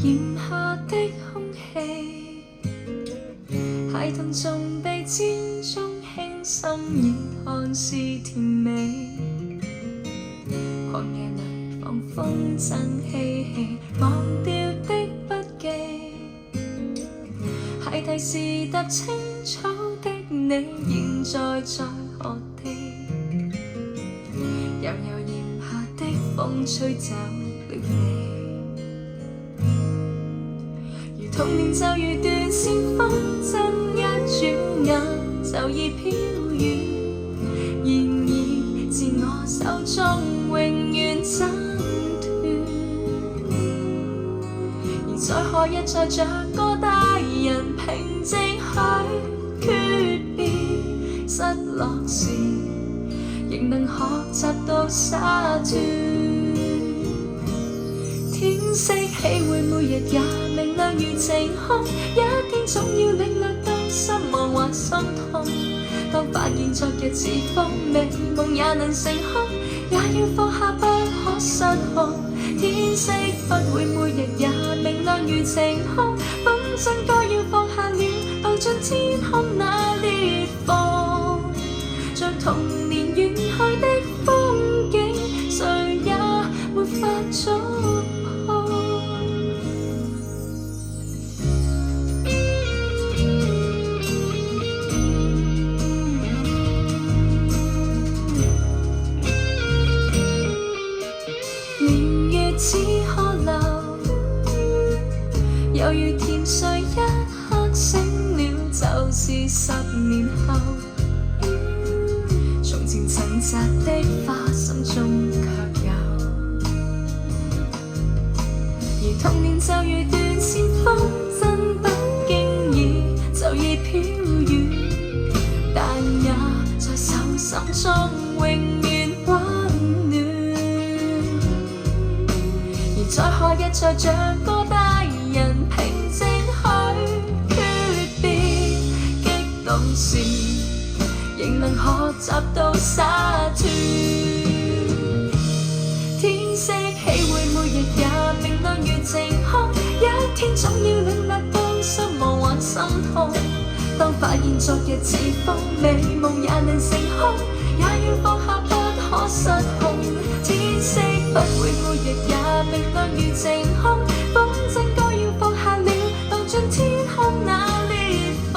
炎下的空氣，孩童從鼻尖中輕滲熱看似甜美，狂野裏放風箏嬉戲，忘掉的筆記，孩提時踏青草的你，現在何地？悠悠炎下的風吹走了你，如童年就如斷線風箏，一轉眼就已飄遠。然而自我手中永遠斬斷，而在何日才像個大人平靜去訣別，失落時仍能學習到灑脫。天色起會每日也明亮如晴空，一天總要領略到失望或心痛。當發現昨日似風美夢也能成空，也要放下不可失控。天色不會每日也明亮如晴空，風箏該要放下了，蕩進天空那裂縫，像童年遠去的風景，誰也沒法觸碰。年月只可留，猶如甜睡一刻醒了，就是10年後。從前曾摘的花，心中卻有。而童年就如斷線風箏，不經意就已飄遠，但也在手心中永遠溫暖。而在何日才像個大人平靜去訣別，激動時仍能學習到灑脫。天色起會每日也明亮如晴空，一天總要領略到失望或心痛。當發現昨日似風美夢也能成空，也要放下不可失控。天色不會每日也明亮如晴空，風箏該要放下了，蕩進天空那裂縫，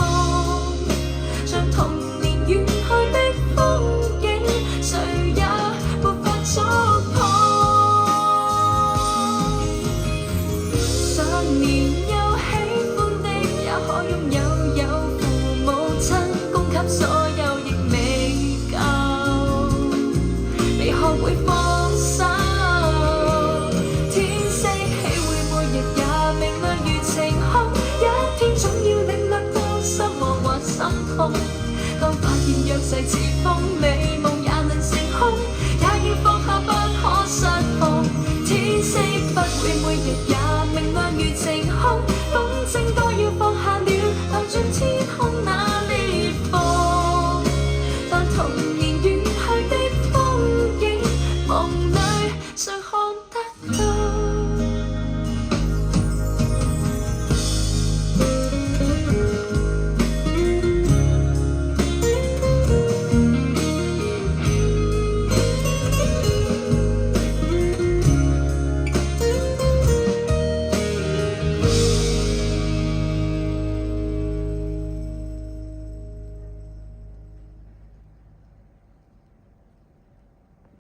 像童年遠去的風景，誰也沒法觸碰。想念又喜歡的，也可擁有，有父母親供給所有亦未夠，未學會放手。天色起會每日也明亮如晴空，一天總要領略到失望或心痛。當發現若逝似風美夢也能成空，也要放下不可失控。天色不會每日也明亮如晴空，